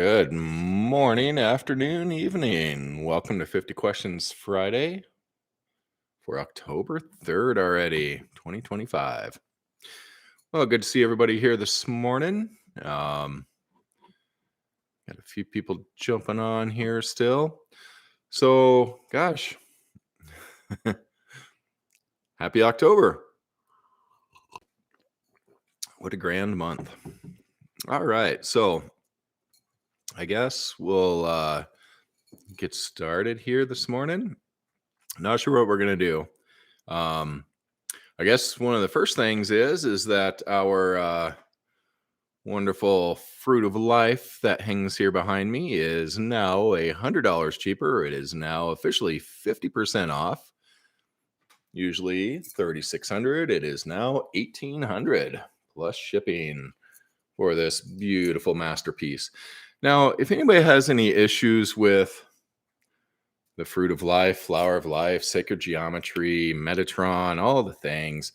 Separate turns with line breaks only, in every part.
Good morning, afternoon, evening. Welcome to 50 Questions Friday for October 3rd already, 2025. Well, good to see everybody here this morning. Got a few people jumping on here still. So, gosh, happy October. What a grand month. All right. So, I guess we'll get started here this morning. Not sure what we're going to do. I guess one of the first things is that our wonderful fruit of life that hangs here behind me is now $100 cheaper. It is now officially 50% off. Usually $3,600. It is now $1,800 plus shipping for this beautiful masterpiece. Now, if anybody has any issues with the fruit of life, flower of life, sacred geometry, Metatron, all the things,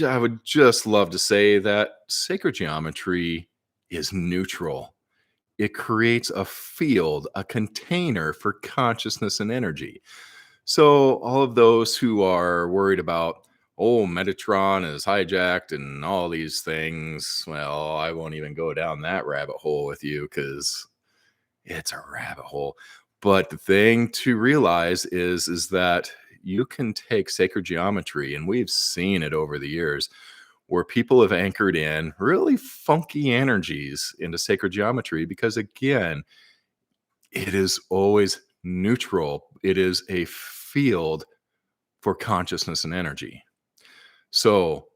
I would just love to say that sacred geometry is neutral. It creates a field, a container for consciousness and energy. So, all of those who are worried about, oh, Metatron is hijacked and all these things, well, I won't even go down that rabbit hole with you because it's a rabbit hole. But the thing to realize is that you can take sacred geometry, and we've seen it over the years, where people have anchored in really funky energies into sacred geometry because, again, it is always neutral. It is a field for consciousness and energy. So,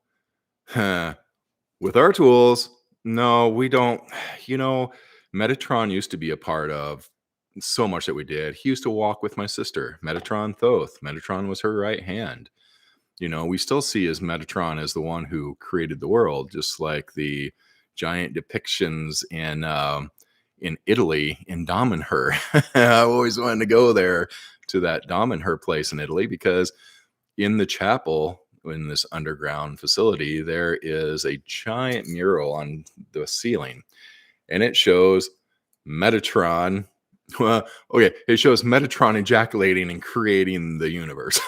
with our tools, no, we don't. Metatron used to be a part of so much that we did. He used to walk with my sister, Metatron Thoth. Metatron was her right hand. We still see as Metatron as the one who created the world, just like the giant depictions in Italy in Damanhur. I always wanted to go there to that Damanhur place in Italy because in the chapel, in this underground facility, there is a giant mural on the ceiling, and it shows Metatron. Well, okay, it shows Metatron ejaculating and creating the universe.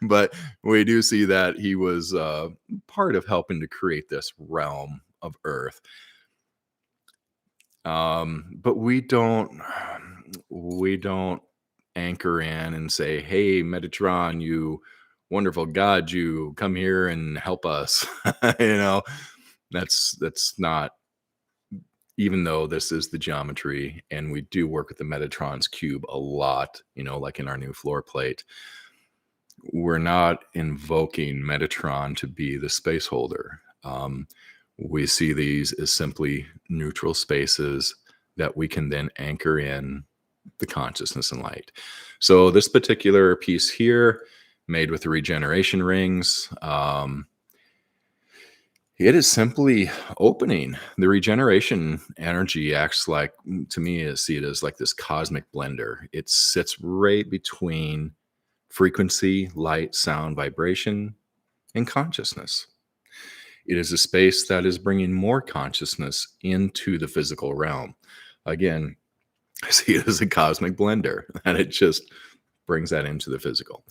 But we do see that he was part of helping to create this realm of Earth. But we don't anchor in and say, hey, Metatron, you wonderful God, you come here and help us. That's not, even though this is the geometry and we do work with the Metatron's cube a lot, like in our new floor plate, we're not invoking Metatron to be the space holder. We see these as simply neutral spaces that we can then anchor in the consciousness and light. So this particular piece here, made with the regeneration rings, it is simply opening. The regeneration energy acts like, to me, I see it as like this cosmic blender. It sits right between frequency, light, sound, vibration, and consciousness. It is a space that is bringing more consciousness into the physical realm. Again, I see it as a cosmic blender, and it just brings that into the physical.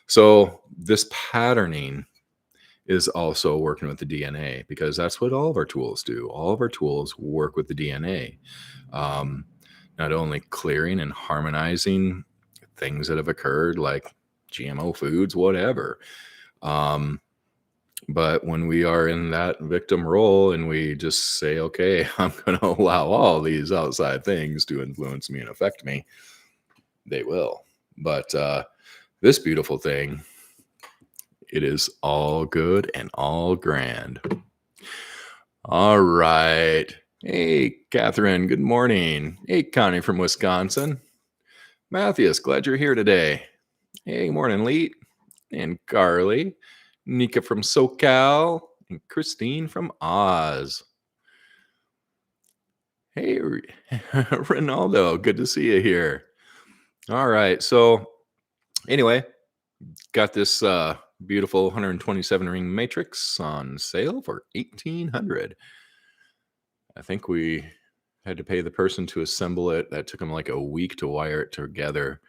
So this patterning is also working with the DNA, because that's what all of our tools do. All of our tools work with the DNA, not only clearing and harmonizing things that have occurred, like GMO foods, whatever. But when we are in that victim role and we just say, okay, I'm going to allow all these outside things to influence me and affect me, they will. But this beautiful thing, it is all good and all grand. All right. Hey, Catherine, good morning. Hey, Connie from Wisconsin. Matthias, glad you're here today. Hey, morning, Leet and Carly. Nika from SoCal, and Christine from Oz. Hey, Ronaldo, good to see you here. All right, so anyway, got this beautiful 127 ring matrix on sale for $1,800. I think we Had to pay the person to assemble it. That took them like a week to wire it together.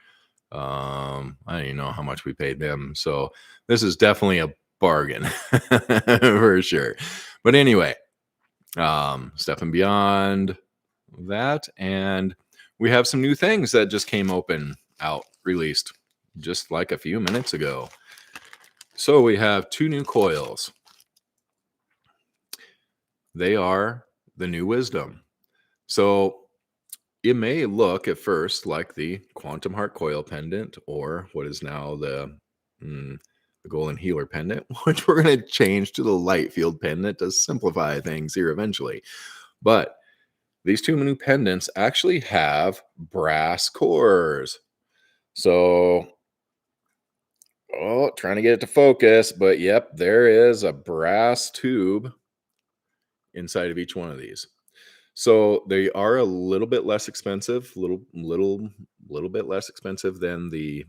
I don't even know how much we paid them. So this is definitely a bargain for sure. But anyway, stepping beyond that, and we have some new things that just came released just like a few minutes ago. So we have 2 new coils. They are the new wisdom. So it may look at first like the quantum heart coil pendant, or what is now the golden healer pendant, which we're going to change to the light field pendant to simplify things here eventually. But these 2 new pendants actually have brass cores. So, trying to get it to focus, but yep, there is a brass tube inside of each one of these. So they are a little bit less expensive, little bit less expensive than the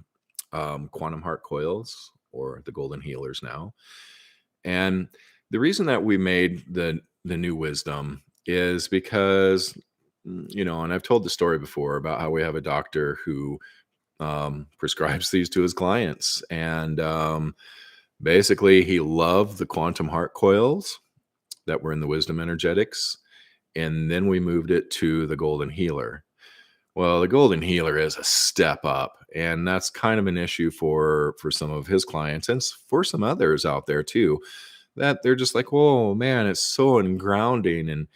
quantum heart coils or the golden healers now. And the reason that we made the new wisdom is because, and I've told the story before about how we have a doctor who prescribes these to his clients, and basically he loved the quantum heart coils that were in the wisdom energetics. And then we moved it to the golden healer. Well, the golden healer is a step up, and that's kind of an issue for some of his clients and for some others out there too, that they're just like, whoa, man, it's so ungrounding, and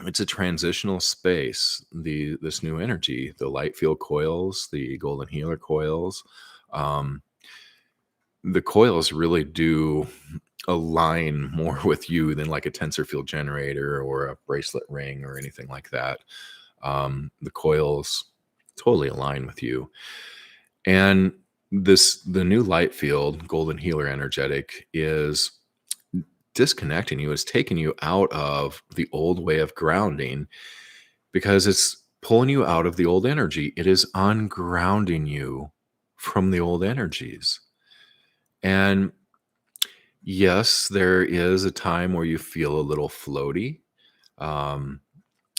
it's a transitional space. This new energy, the light field coils, the golden healer coils, the coils really do align more with you than like a tensor field generator or a bracelet ring or anything like that. The coils totally align with you. And the new light field, golden healer energetic, is disconnecting you, is taking you out of the old way of grounding, because it's pulling you out of the old energy. It is ungrounding you from the old energies. And yes, there is a time where you feel a little floaty.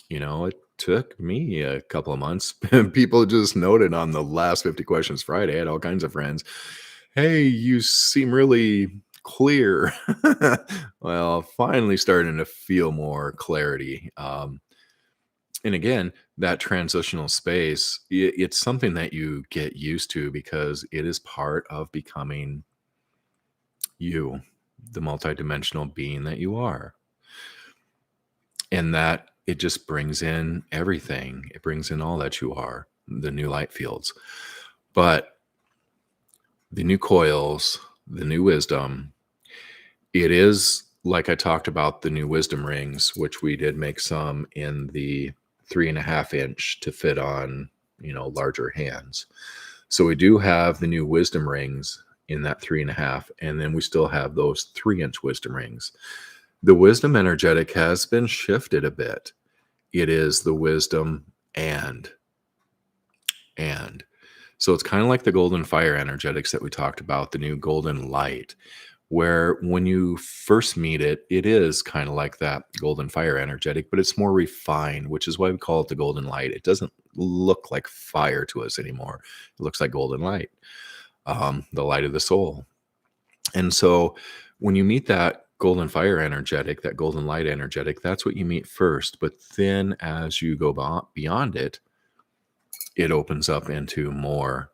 It took me a couple of months. People just noted on the last 50 Questions Friday, I had all kinds of friends. Hey, you seem really clear. Well, finally starting to feel more clarity. And again, that transitional space, it's something that you get used to because it is part of becoming you, the multidimensional being that you are. And that it just brings in everything. It brings in all that you are, the new light fields. But the new coils, the new wisdom, it is like I talked about the new wisdom rings, which we did make some in the 3.5 inch to fit on, larger hands. So we do have the new wisdom rings in that 3.5, and then we still have those 3-inch wisdom rings. The wisdom energetic has been shifted a bit. It is the wisdom and. So it's kind of like the golden fire energetics that we talked about, the new golden light, where when you first meet it, it is kind of like that golden fire energetic, but it's more refined, which is why we call it the golden light. It doesn't look like fire to us anymore. It looks like golden light, the light of the soul. And so when you meet that golden fire energetic, that golden light energetic, that's what you meet first. But then as you go beyond it, it opens up into more.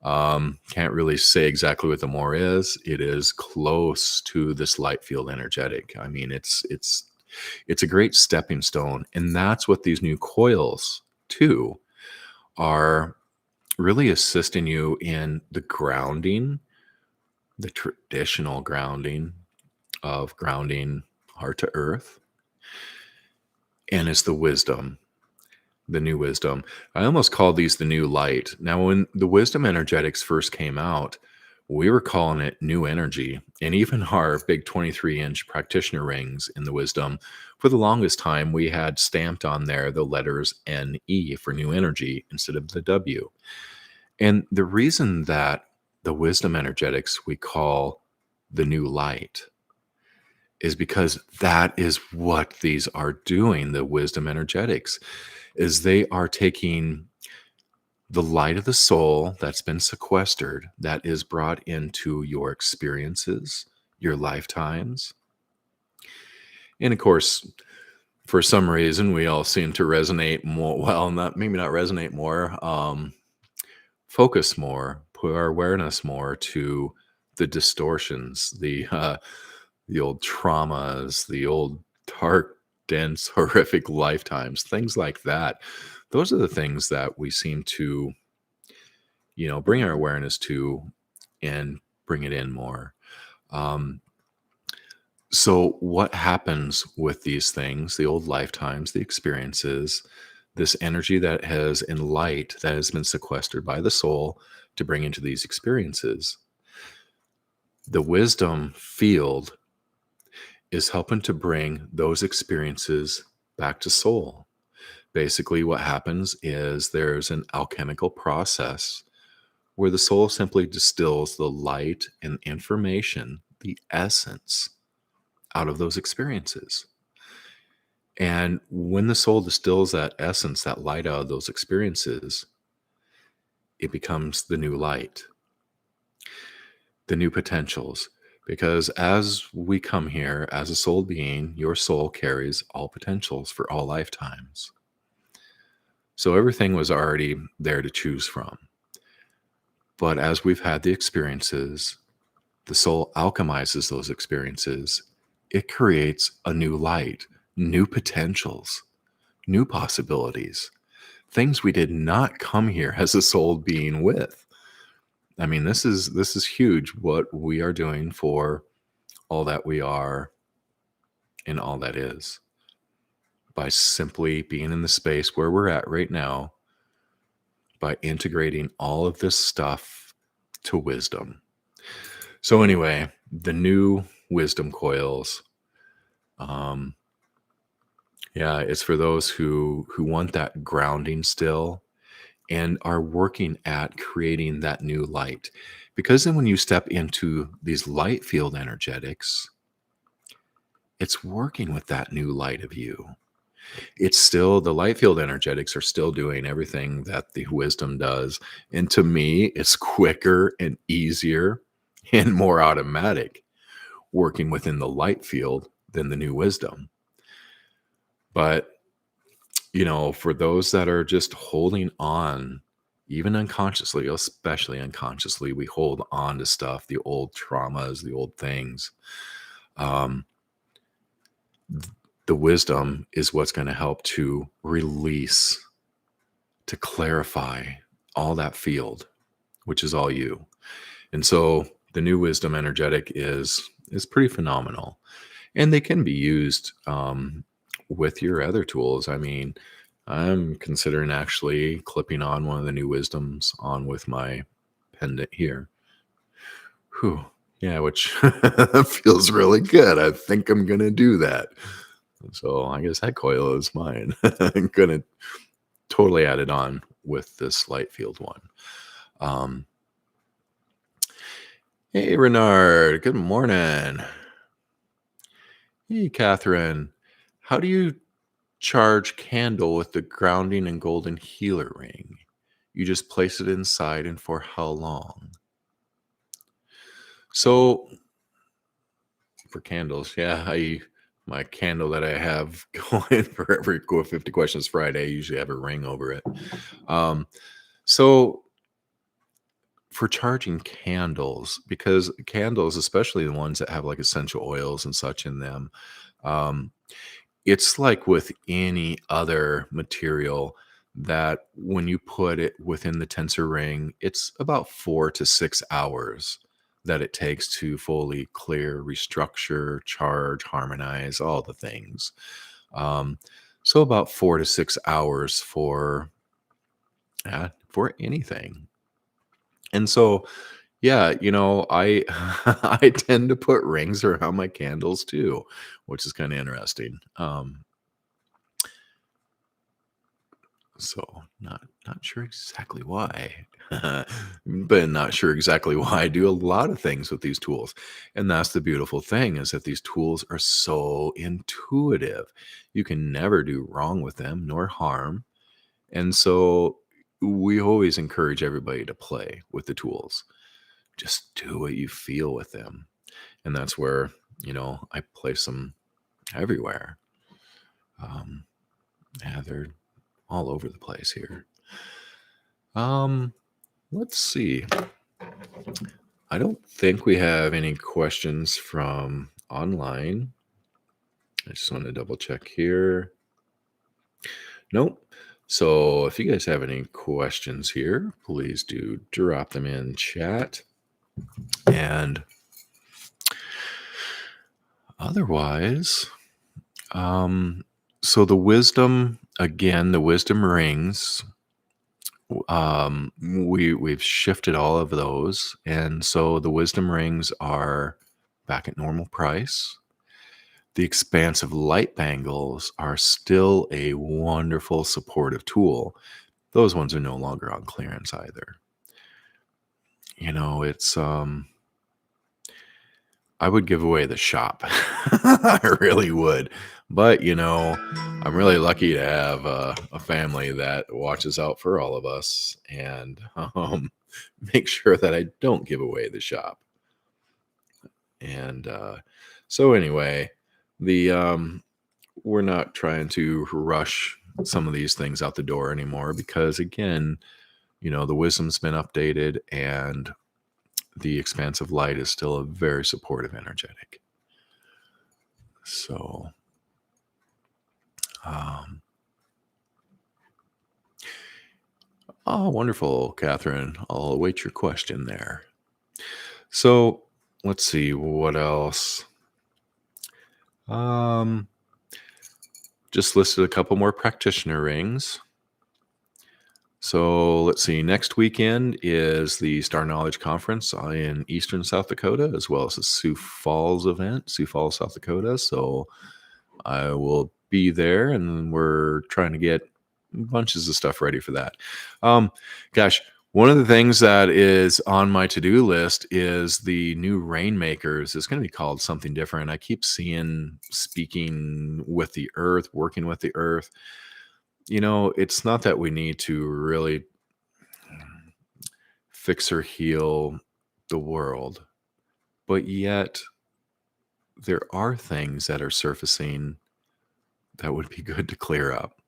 Can't really say exactly what the more is. It is close to this light field energetic. I mean, it's a great stepping stone. And that's what these new coils too are really assisting you in the grounding, the traditional grounding of grounding heart to earth. And it's the wisdom, the new wisdom. I almost call these the new light. Now, when the wisdom energetics first came out, we were calling it new energy. And even our big 23-inch practitioner rings in the wisdom, for the longest time, we had stamped on there the letters NE for new energy instead of the W. And the reason that the wisdom energetics we call the new light is because that is what these are doing. The wisdom energetics is they are taking the light of the soul that's been sequestered, that is brought into your experiences, your lifetimes. And of course, for some reason, we all seem to resonate more. Well, not maybe not resonate more, focus more, put our awareness more to the distortions, the old traumas, the old dark, dense, horrific lifetimes, things like that. Those are the things that we seem to, bring our awareness to and bring it in more. Um, so, what happens with these things, the old lifetimes, the experiences, this energy that has in light that has been sequestered by the soul to bring into these experiences? The wisdom field is helping to bring those experiences back to soul. Basically, what happens is there's an alchemical process where the soul simply distills the light and information, the essence, out of those experiences. And when the soul distills that essence, that light out of those experiences, it becomes the new light, the new potentials. Because as we come here as a soul being, your soul carries all potentials for all lifetimes. So everything was already there to choose from. But as we've had the experiences, the soul alchemizes those experiences. It creates a new light, new potentials, new possibilities, things we did not come here as a soul being with. I mean, this is huge what we are doing for all that we are and all that is by simply being in the space where we're at right now, by integrating all of this stuff to wisdom. So anyway, the new wisdom coils, um, yeah, it's for those who want that grounding still and are working at creating that new light. Because then when you step into these light field energetics, it's working with that new light of you. It's still the light field energetics are still doing everything that the wisdom does. And to me, it's quicker and easier and more automatic working within the light field than the new wisdom. But, for those that are just holding on, even unconsciously, especially unconsciously, we hold on to stuff, the old traumas, the old things. Um, the wisdom is what's going to help to release, to clarify all that field, which is all you. And so the new wisdom energetic is pretty phenomenal, and they can be used with your other tools. I mean, I'm considering actually clipping on one of the new wisdoms on with my pendant here. Whew. Yeah, which feels really good. I think I'm gonna do that. So I guess that coil is mine. I'm gonna totally add it on with this light field one. Um, hey, Renard. Good morning. Hey, Catherine. How do you charge candle with the grounding and golden healer ring? You just place it inside, and for how long? So for candles, yeah, my candle that I have going for every 50 questions Friday, I usually have a ring over it. So for charging candles, because candles, especially the ones that have like essential oils and such in them, um, it's like with any other material that when you put it within the tensor ring, it's about 4 to 6 hours that it takes to fully clear, restructure, charge, harmonize, all the things. Um, so about 4 to 6 hours for anything. And so, yeah, I I tend to put rings around my candles too, which is kind of interesting. So not Not sure exactly why, but not sure exactly why I do a lot of things with these tools. And that's the beautiful thing is that these tools are so intuitive. You can never do wrong with them nor harm. And so we always encourage everybody to play with the tools. Just do what you feel with them. And that's where, I place them everywhere. Um, yeah, they're all over the place here. Let's see. I don't think we have any questions from online. I just want to double check here. Nope. So if you guys have any questions here, please do drop them in chat. And otherwise, so the wisdom, again, the wisdom rings, we've shifted all of those, and so the wisdom rings are back at normal price. The expansive light bangles are still a wonderful supportive tool. Those ones are no longer on clearance either. It's I would give away the shop. I really would. But, I'm really lucky to have a family that watches out for all of us and make sure that I don't give away the shop. And so anyway, we're not trying to rush some of these things out the door anymore because, again, the wisdom's been updated and the expansive light is still a very supportive energetic. So, wonderful, Catherine. I'll await your question there. So, let's see what else. Just listed a couple more practitioner rings. So let's see. Next weekend is the Star Knowledge Conference in Eastern South Dakota, as well as the Sioux Falls event, Sioux Falls, South Dakota. So I will be there, and we're trying to get bunches of stuff ready for that. Gosh, one of the things that is on my to-do list is the new Rainmakers. It's going to be called something different. I keep seeing speaking with the earth, working with the earth. It's not that we need to really fix or heal the world, but yet there are things that are surfacing that would be good to clear up.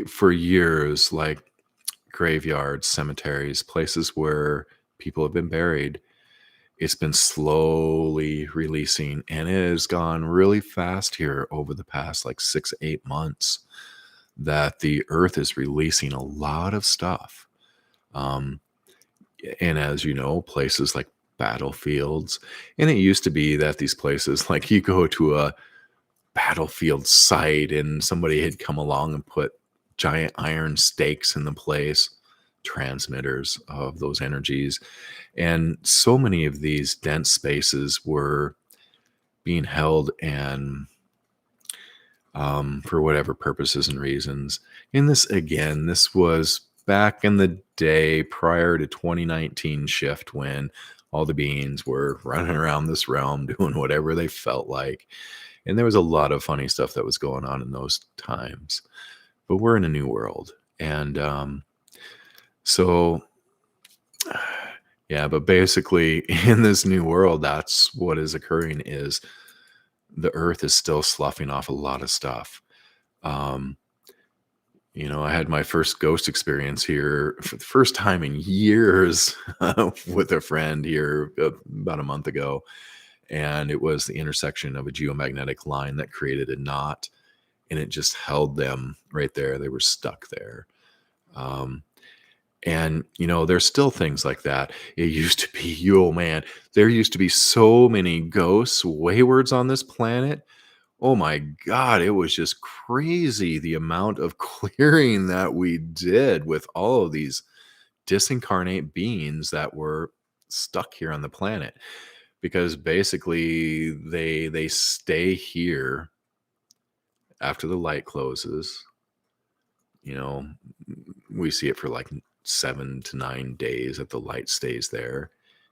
For years, like graveyards, cemeteries, places where people have been buried, it's been slowly releasing, and it has gone really fast here over the past 6-8 months that the earth is releasing a lot of stuff. And as you know, places like battlefields, and it used to be that these places, like you go to a battlefield site and somebody had come along and put giant iron stakes in the place, transmitters of those energies. And so many of these dense spaces were being held and for whatever purposes and reasons. And this was back in the day prior to 2019 shift when all the beings were running around this realm doing whatever they felt like. And there was a lot of funny stuff that was going on in those times. But we're in a new world. And so, yeah, but basically in this new world, that's what is occurring is the earth is still sloughing off a lot of stuff. I had my first ghost experience here for the first time in years with a friend here about a month ago. And it was the intersection of a geomagnetic line that created a knot, and it just held them right there. They were stuck there. And, there's still things like that. It used to be, oh man, there used to be so many ghosts, waywards on this planet. Oh my God, it was just crazy the amount of clearing that we did with all of these disincarnate beings that were stuck here on the planet. Because basically they stay here after the light closes, we see it for like 7 to 9 days that the light stays there.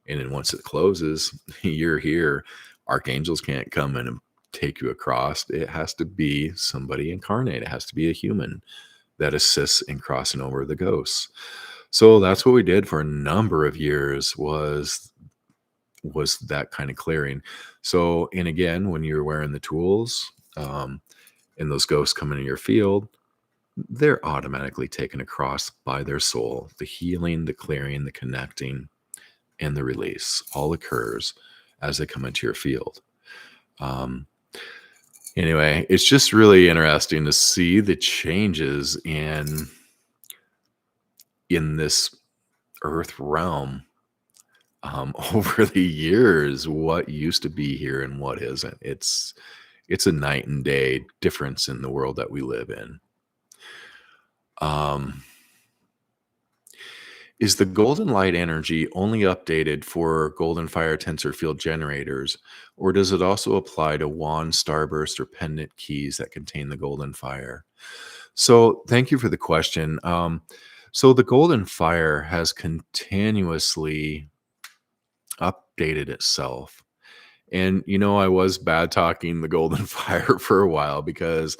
And then once it closes, you're here. Archangels can't come in and take you across. It has to be somebody incarnate. It has to be a human that assists in crossing over the ghosts. So that's what we did for a number of years was that kind of clearing. So, and again, when you're wearing the tools, and those ghosts come into your field, they're automatically taken across by their soul. The healing, the clearing, the connecting, and the release all occurs as they come into your field. Anyway, it's just really interesting to see the changes in this earth realm over the years, what used to be here and what isn't. It's a night and day difference in the world that we live in. Is the golden light energy only updated for golden fire tensor field generators, or does it also apply to wand, starburst, or pendant keys that contain the golden fire? So thank you for the question. So the golden fire has continuously updated itself. And, I was bad talking the golden fire for a while because,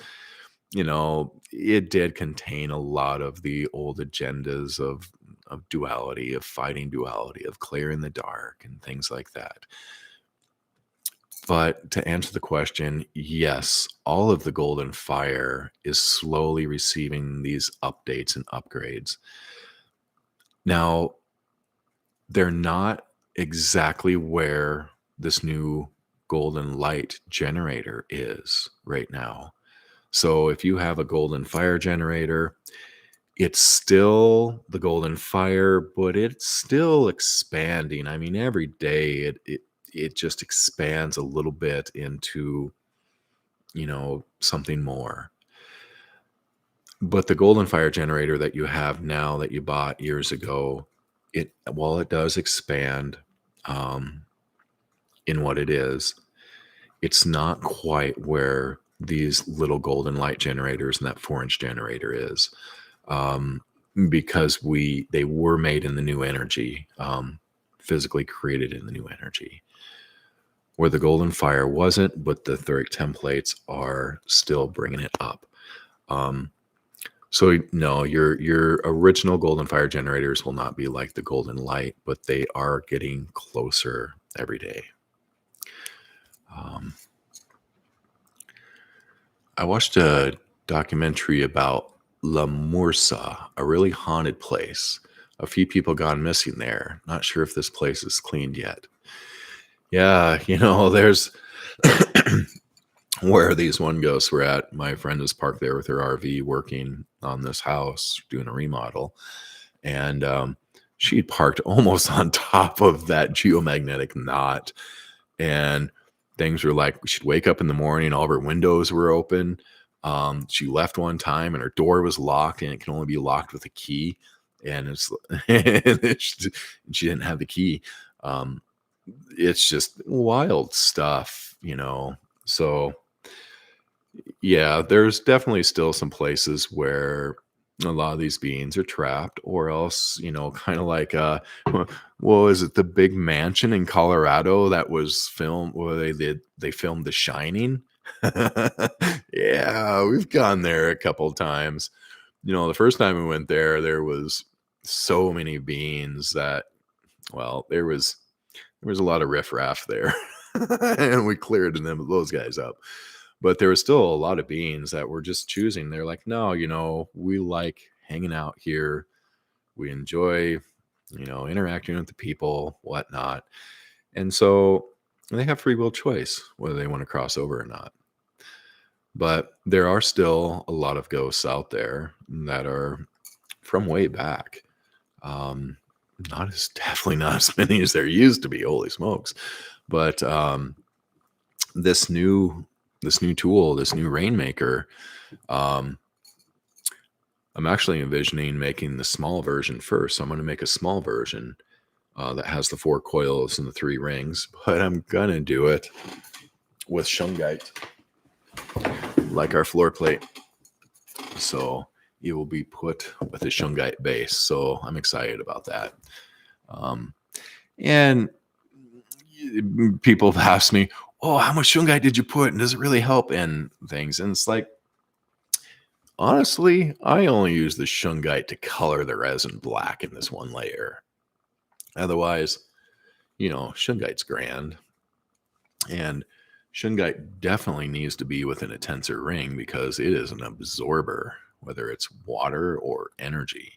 it did contain a lot of the old agendas of duality, of fighting duality, of clearing the dark and things like that. But to answer the question, yes, all of the golden fire is slowly receiving these updates and upgrades. Now, they're not exactly where this new golden light generator is right now. So if you have a golden fire generator, it's still the golden fire, but it's still expanding. I mean, every day it just expands a little bit into, something more. But the golden fire generator that you have now that you bought years ago, while it does expand in what it is, it's not quite where these little golden light generators and that 4-inch generator is. Because they were made in the new energy, physically created in the new energy, where the golden fire wasn't, but the etheric templates are still bringing it up. So no, your original golden fire generators will not be like the golden light, but they are getting closer every day. I watched a documentary about La Mursa, a really haunted place. A few people gone missing there. Not sure if this place is cleaned yet. Yeah, there's where these one ghosts were at. My friend was parked there with her RV working on this house, doing a remodel. And she parked almost on top of that geomagnetic knot. And things were like, she'd wake up in the morning, all of her windows were open. She left one time and her door was locked, and it can only be locked with a key. And she didn't have the key. It's just wild stuff, So yeah, there's definitely still some places where a lot of these beings are trapped, or else, kind of like, is it the big mansion in Colorado that was filmed where they filmed The Shining? Yeah, we've gone there a couple times. The first time we went there was so many beings that, there was a lot of riffraff there, and we cleared those guys up. But there was still a lot of beings that were just choosing. They're like, no, we like hanging out here. We enjoy, interacting with the people, whatnot. And so they have free will choice whether they want to cross over or not. But there are still a lot of ghosts out there that are from way back. Definitely not as many as there used to be. Holy smokes. But this new tool, this new rainmaker, I'm actually envisioning making the small version first. So I'm going to make a small version that has the 4 coils and the 3 rings, but I'm going to do it with shungite, like our floor plate. So it will be put with a shungite base. So I'm excited about that. And people have asked me, oh, how much shungite did you put? And does it really help? And things. And it's like, honestly, I only use the shungite to color the resin black in this one layer. Otherwise, shungite's grand. And shungite definitely needs to be within a tensor ring because it is an absorber, whether it's water or energy.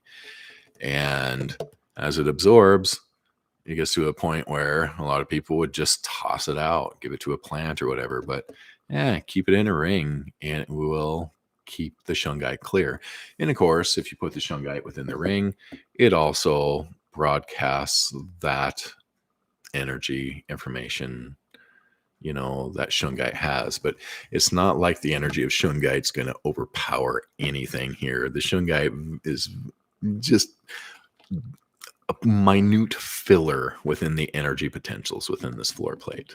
And as it absorbs, it gets to a point where a lot of people would just toss it out, give it to a plant or whatever. But keep it in a ring and it will keep the shungite clear. And of course, if you put the shungite within the ring, it also broadcasts that energy information that shungite has. But it's not like the energy of shungite's going to overpower anything here. The shungite is just a minute filler within the energy potentials within this floor plate.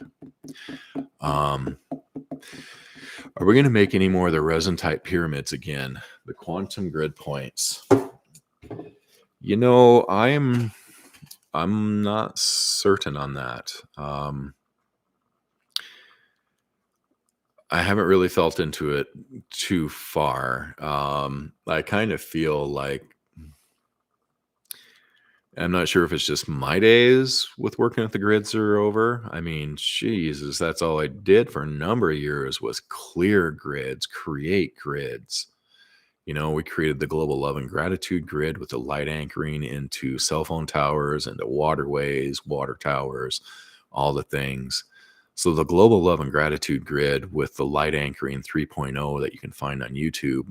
Are we going to make any more of the resin type pyramids again? The quantum grid points. I'm not certain on that. I haven't really felt into it too far. I kind of feel like I'm not sure if it's just my days with working with the grids are over. I mean, Jesus, that's all I did for a number of years was clear grids, create grids. We created the global love and gratitude grid with the light anchoring into cell phone towers, into waterways, water towers, all the things. So the global love and gratitude grid with the light anchoring 3.0 that you can find on YouTube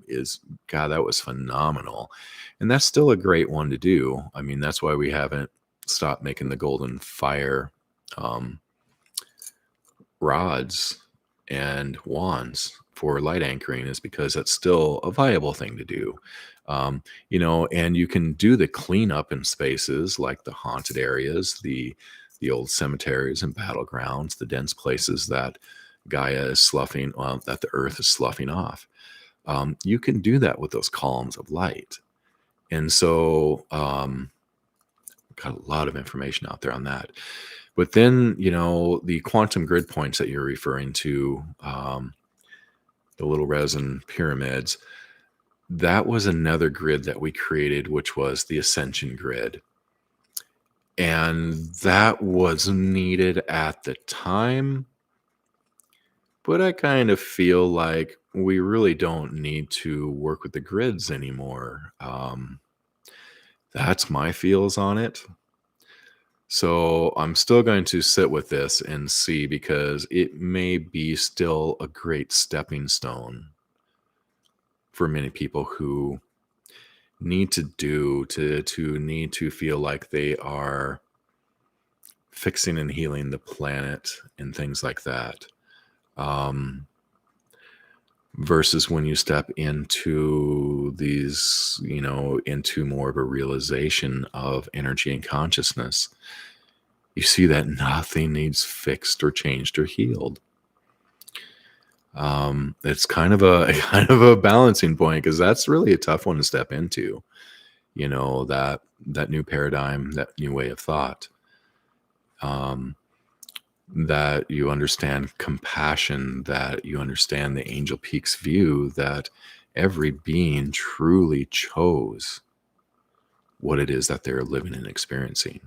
that was phenomenal. And that's still a great one to do. I mean, that's why we haven't stopped making the golden fire rods and wands for light anchoring, is because that's still a viable thing to do. And you can do the cleanup in spaces like the haunted areas, the old cemeteries and battlegrounds, the dense places that Gaia is sloughing, that the earth is sloughing off. You can do that with those columns of light. And so got a lot of information out there on that. But then, the quantum grid points that you're referring to, the little resin pyramids, that was another grid that we created, which was the Ascension grid. And that was needed at the time. But I kind of feel like we really don't need to work with the grids anymore. That's my feels on it. So I'm still going to sit with this and see, because it may be still a great stepping stone for many people who need to feel like they are fixing and healing the planet and things like that. Versus when you step into these, into more of a realization of energy and consciousness, you see that nothing needs fixed or changed or healed. It's kind of a balancing point, because that's really a tough one to step into, that new paradigm, that new way of thought. That you understand compassion, that you understand the Angel Peaks view, that every being truly chose what it is that they're living and experiencing.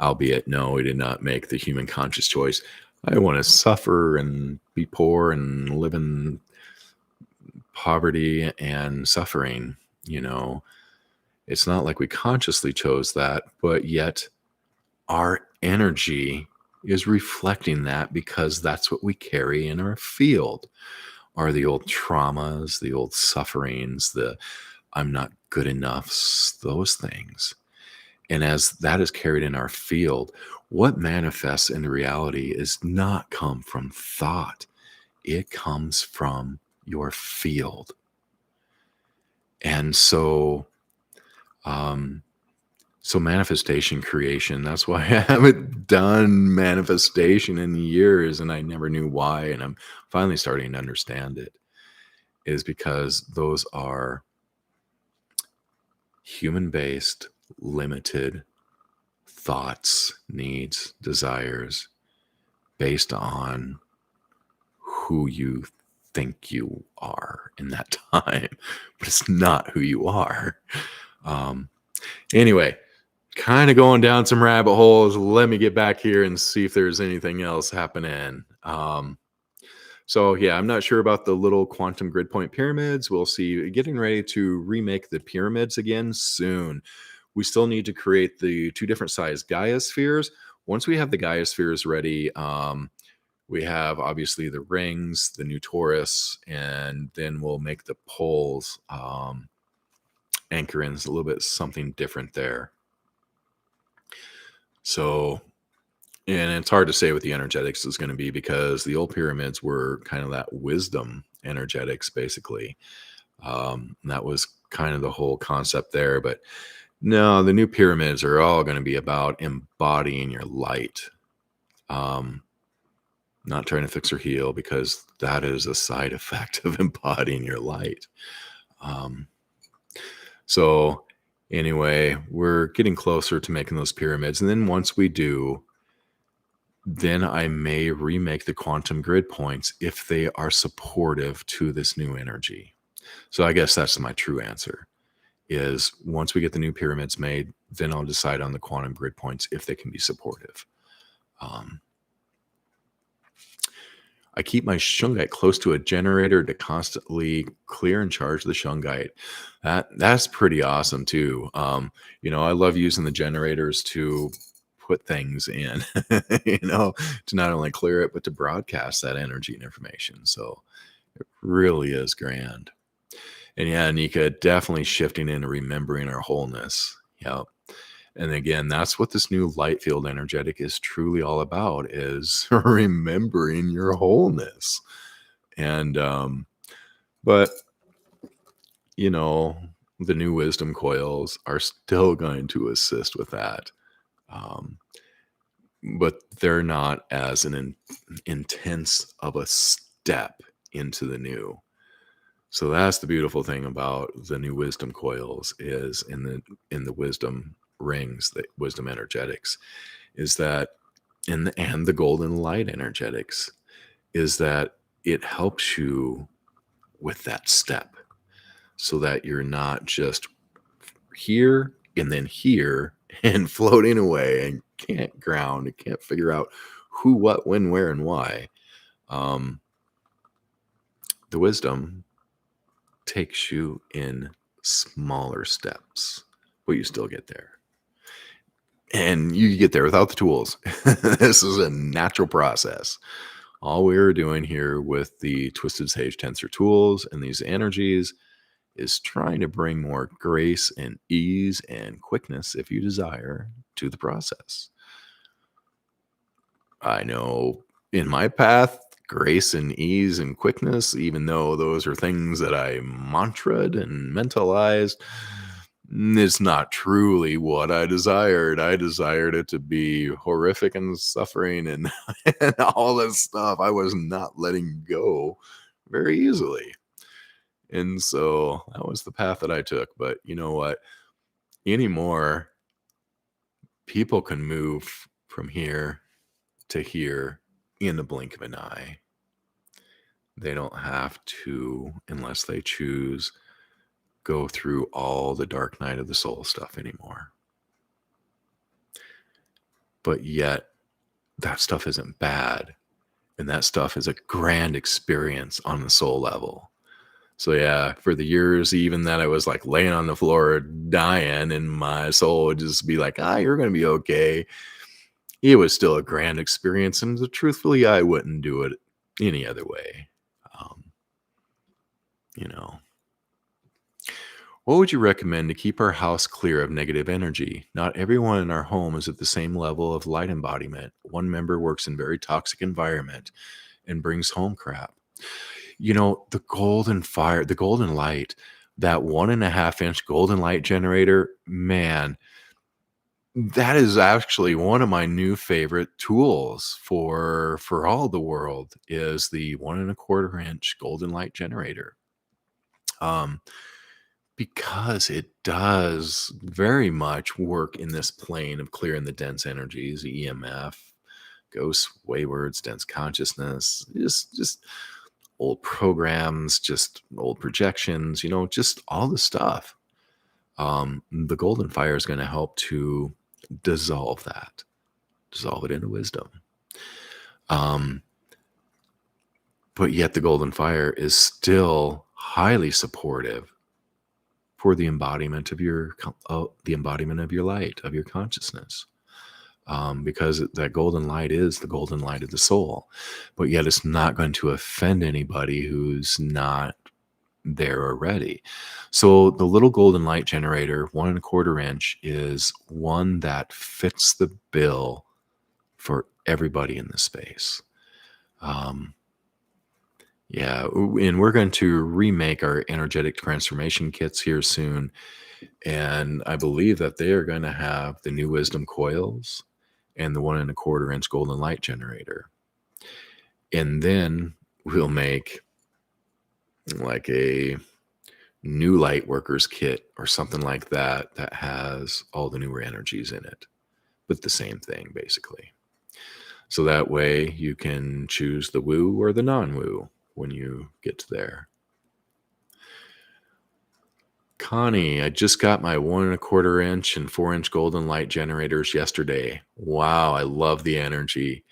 Albeit, no, we did not make the human conscious choice. I want to suffer and be poor and live in poverty and suffering. It's not like we consciously chose that, but yet our energy is reflecting that, because that's what we carry in our field, are the old traumas, the old sufferings, the I'm not good enough, those things. And as that is carried in our field, what manifests in reality is not come from thought. It comes from your field. And so, manifestation, creation, that's why I haven't done manifestation in years, and I never knew why. And I'm finally starting to understand it, is because those are human-based, limited thoughts, needs, desires based on who you think you are in that time, but it's not who you are. Anyway, kind of going down some rabbit holes. Let me get back here and see if there's anything else happening. So yeah, I'm not sure about the little quantum grid point pyramids. We'll see. Getting ready to remake the pyramids again soon. We still need to create the 2 different size Gaia spheres. Once we have the Gaia spheres ready, we have obviously the rings, the new torus, and then we'll make the poles anchor in a little bit something different there. So, and it's hard to say what the energetics is going to be because the old pyramids were kind of that wisdom energetics, basically. That was kind of the whole concept there. But no, the new pyramids are all going to be about embodying your light. Not trying to fix or heal, because that is a side effect of embodying your light. So anyway, we're getting closer to making those pyramids. And then once we do, then I may remake the quantum grid points if they are supportive to this new energy. So I guess that's my true answer, is once we get the new pyramids made, then I'll decide on the quantum grid points if they can be supportive. I keep my shungite close to a generator to constantly clear and charge the shungite. That's pretty awesome too. I love using the generators to put things in, to not only clear it, but to broadcast that energy and information. So it really is grand. And yeah, Nika, definitely shifting into remembering our wholeness. Yep. And again, that's what this new light field energetic is truly all about, is remembering your wholeness. And, but, the new wisdom coils are still going to assist with that. But they're not as intense of a step into the new. So that's the beautiful thing about the new wisdom coils, is in the wisdom rings, the wisdom energetics, is that and the golden light energetics, is that it helps you with that step, so that you're not just here and then here and floating away and can't ground and can't figure out who, what, when, where, and why. The wisdom takes you in smaller steps, but you still get there. And you get there without the tools. This is a natural process. All we're doing here with the Twisted Sage Tensor tools and these energies is trying to bring more grace and ease and quickness, if you desire, to the process. I know in my path, grace and ease and quickness, even though those are things that I mantraed and mentalized, it's not truly what I desired. I desired it to be horrific and suffering and, and all this stuff. I was not letting go very easily. And so that was the path that I took. But you know what? Anymore, people can move from here to here in the blink of an eye. They don't have to, unless they choose, go through all the dark night of the soul stuff anymore. But yet, that stuff isn't bad. And that stuff is a grand experience on the soul level. So yeah, for the years even that I was like laying on the floor dying, and my soul would just be like, you're going to be okay. It was still a grand experience. And truthfully, I wouldn't do it any other way. What would you recommend to keep our house clear of negative energy? Not everyone in our home is at the same level of light embodiment. One member works in very toxic environment and brings home crap. The golden fire, the golden light, that 1.5-inch golden light generator, man, that is actually one of my new favorite tools for all the world, is the 1.25-inch golden light generator. Because it does very much work in this plane of clearing the dense energies, EMF, ghosts, waywards, dense consciousness, just old programs, just old projections, just all the stuff. The golden fire is going to help to dissolve that, dissolve it into wisdom. Um, but yet the golden fire is still highly supportive for the embodiment of your light, of your consciousness. Because that golden light is the golden light of the soul, but yet it's not going to offend anybody who's not there already. So the little golden light generator, 1.25 inch, is one that fits the bill for everybody in the space. And we're going to remake our energetic transformation kits here soon. And I believe that they are going to have the new wisdom coils and the 1.25 inch golden light generator. And then we'll make like a new light workers kit or something like that that has all the newer energies in it, but the same thing basically. So that way you can choose the woo or the non-woo when you get to there. Connie, I just got my 1.25 inch and 4 inch golden light generators yesterday. Wow, I love the energy.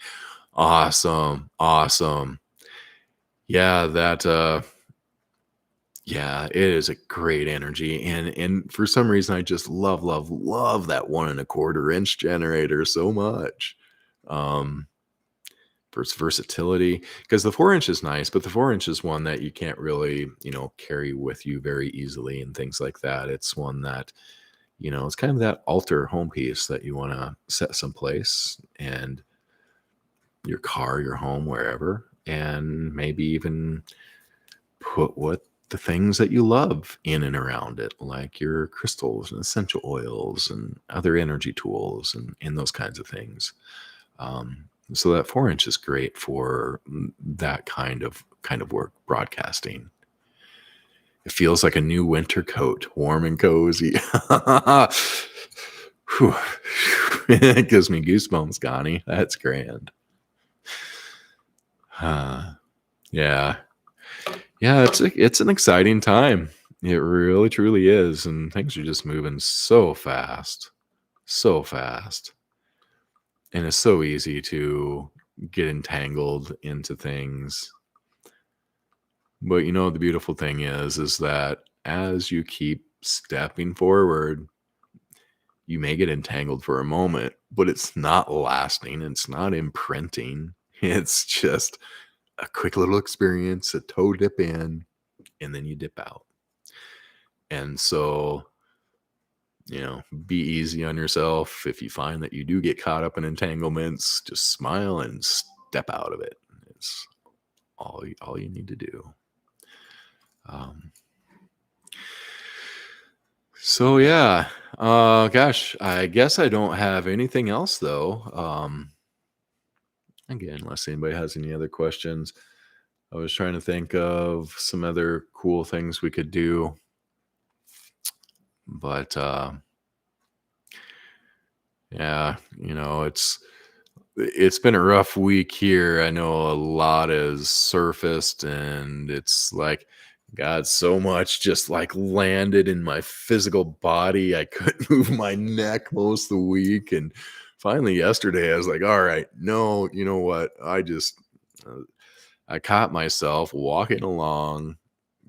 Awesome. Yeah, it is a great energy. And for some reason I just love that 1.25 inch generator so much. For its versatility, because the 4 inch is nice, but the 4 inch is one that you can't really, carry with you very easily and things like that. It's one that, it's kind of that altar home piece that you want to set someplace, and your car, your home, wherever, and maybe even put what the things that you love in and around it, like your crystals and essential oils and other energy tools and those kinds of things. So that 4 inch is great for that kind of work, broadcasting. It feels like a new winter coat, warm and cozy. It gives me goosebumps, Connie. That's grand. Yeah. It's an exciting time. It really, truly is, and things are just moving so fast. And it's so easy to get entangled into things. But the beautiful thing is that as you keep stepping forward, you may get entangled for a moment, but it's not lasting. It's not imprinting. It's just a quick little experience, a toe dip in, and then you dip out. And so, be easy on yourself. If you find that you do get caught up in entanglements, just smile and step out of it. It's all you need to do. So yeah, gosh, I guess I don't have anything else though. Again, unless anybody has any other questions, I was trying to think of some other cool things we could do, but yeah, it's been a rough week here. I know a lot has surfaced, and it's like, God, so much just like landed in my physical body. I couldn't move my neck most of the week. And finally, yesterday, I was like, all right, no, you know what? I caught myself walking along,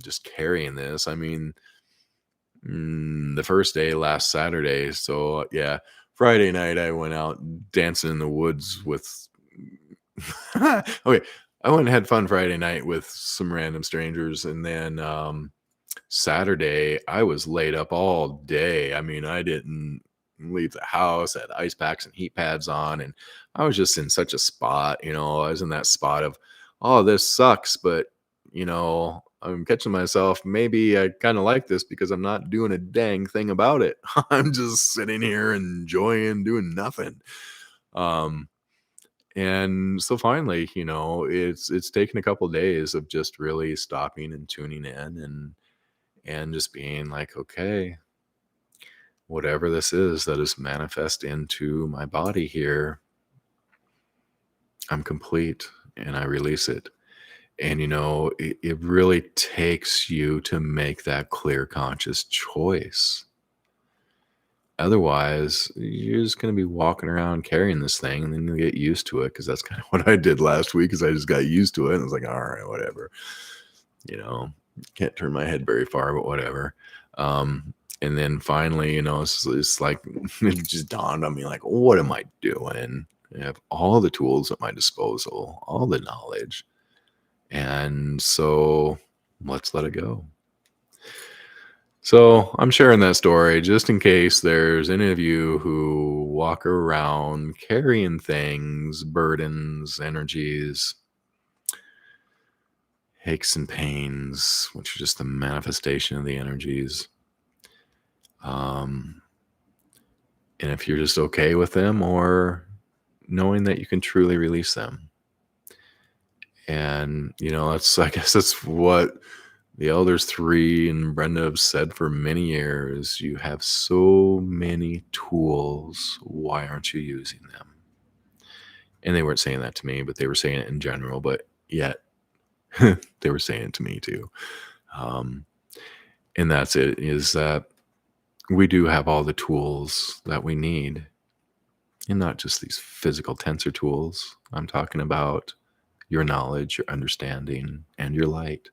just carrying this. I mean, the first day, last Saturday. So, yeah, Friday night, I went out dancing in the woods with. Okay, I went and had fun Friday night with some random strangers, and then Saturday I was laid up all day. I mean, I didn't leave the house. I had ice packs and heat pads on, and I was just in such a spot. I was in that spot of, oh, this sucks, but I'm catching myself. Maybe I kind of like this because I'm not doing a dang thing about it. I'm just sitting here enjoying doing nothing. And so finally, it's taken a couple days of just really stopping and tuning in and just being like, okay, whatever this is that is manifest into my body here, I'm complete and I release it. And, it really takes you to make that clear, conscious choice. Otherwise, you're just going to be walking around carrying this thing and then you'll get used to it, because that's kind of what I did last week, is I just got used to it and I was like, all right, whatever. Can't turn my head very far, but whatever. And then finally, it's like it just dawned on me, like, what am I doing? I have all the tools at my disposal, all the knowledge. And so let's let it go. So I'm sharing that story just in case there's any of you who walk around carrying things, burdens, energies, aches and pains, which are just the manifestation of the energies. And if you're just okay with them, or knowing that you can truly release them. And, I guess that's what the elders 3 and Brenda have said for many years. You have so many tools. Why aren't you using them? And they weren't saying that to me, but they were saying it in general. But yet they were saying it to me too. And that's it, is that we do have all the tools that we need. And not just these physical tensor tools. I'm talking about your knowledge, your understanding, and your light.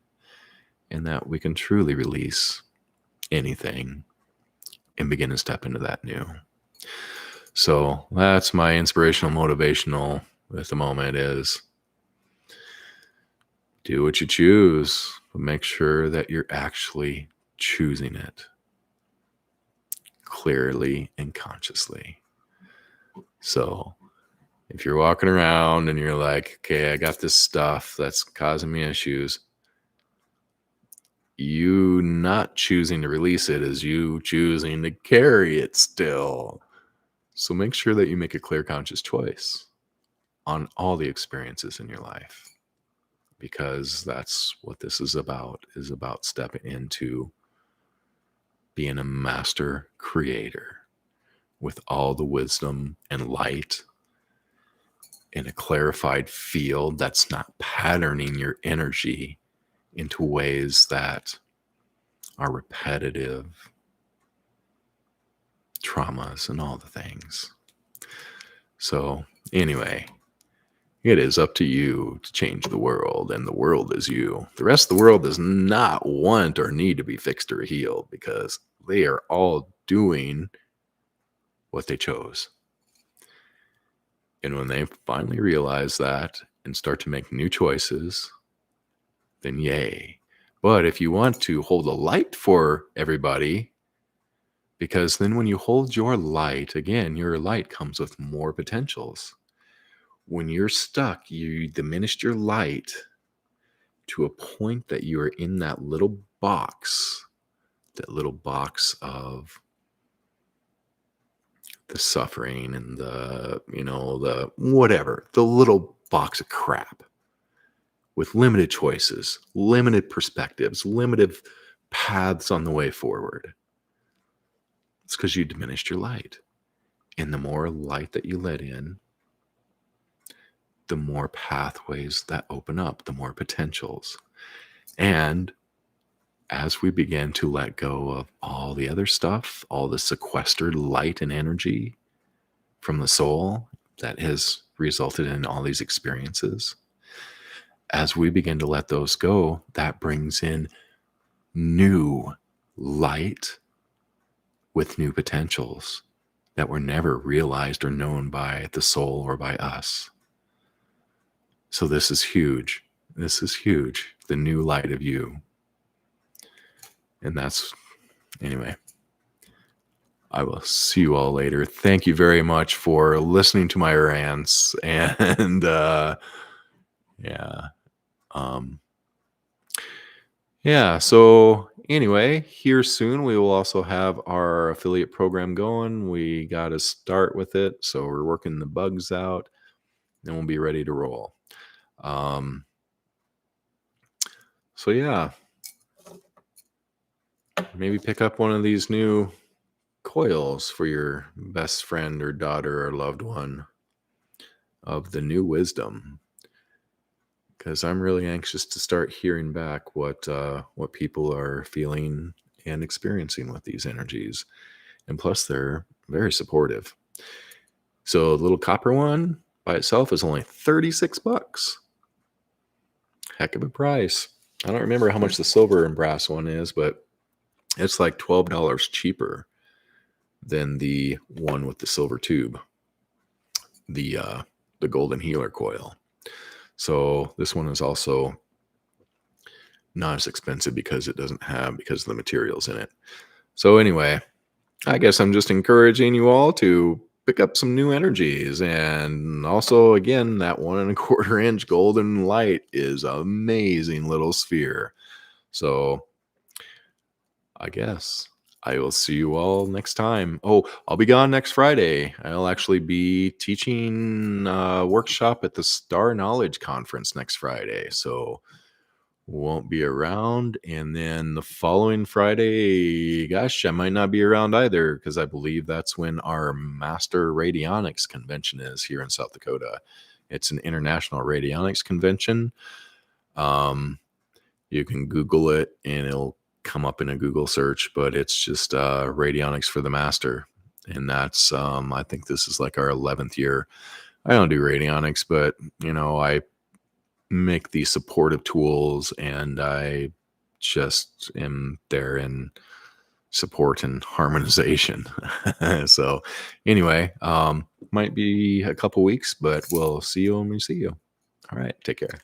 And that we can truly release anything and begin to step into that new. So that's my inspirational, motivational at the moment, is do what you choose, but make sure that you're actually choosing it clearly and consciously. So if you're walking around and you're like, okay, I got this stuff that's causing me issues, you not choosing to release it is you choosing to carry it still. So make sure that you make a clear, conscious choice on all the experiences in your life, because that's what this is about stepping into being a master creator with all the wisdom and light in a clarified field that's not patterning your energy into ways that are repetitive traumas and all the things. So anyway, it is up to you to change the world, and the world is you. The rest of the world does not want or need to be fixed or healed, because they are all doing what they chose. And when they finally realize that and start to make new choices, then yay. But if you want to hold a light for everybody, because then when you hold your light, again, your light comes with more potentials. When you're stuck, you diminished your light to a point that you are in that little box of the suffering and the whatever, the little box of crap with limited choices, limited perspectives, limited paths on the way forward. It's because you diminished your light. And the more light that you let in, the more pathways that open up, the more potentials. And as we begin to let go of all the other stuff, all the sequestered light and energy from the soul that has resulted in all these experiences, as we begin to let those go, that brings in new light with new potentials that were never realized or known by the soul or by us. So this is huge. This is huge. The new light of you. And that's, anyway, I will see you all later. Thank you very much for listening to my rants. And so anyway, here soon we will also have our affiliate program going. We got to start with it. So we're working the bugs out, and we'll be ready to roll. So yeah. maybe pick up one of these new coils for your best friend or daughter or loved one of the new wisdom, because I'm really anxious to start hearing back what people are feeling and experiencing with these energies. And plus, they're very supportive. So the little copper one by itself is only $36. Heck of a price. I don't remember how much the silver and brass one is, but it's like $12 cheaper than the one with the silver tube, the golden healer coil. So this one is also not as expensive because of the materials in it. So anyway, I guess I'm just encouraging you all to pick up some new energies. And also, again, that 1¼ inch golden light is an amazing little sphere. So I guess I will see you all next time. Oh, I'll be gone next Friday. I'll actually be teaching a workshop at the Star Knowledge Conference next Friday. So won't be around. And then the following Friday, gosh, I might not be around either, because I believe that's when our Master Radionics convention is here in South Dakota. It's an international radionics convention. You can Google it and it'll come up in a Google search, but it's just radionics for the master. And that's I think this is like our 11th year. I don't do radionics, but I make these supportive tools, and I just am there in support and harmonization. So anyway, might be a couple weeks, but we'll see you when we see you. All right, take care.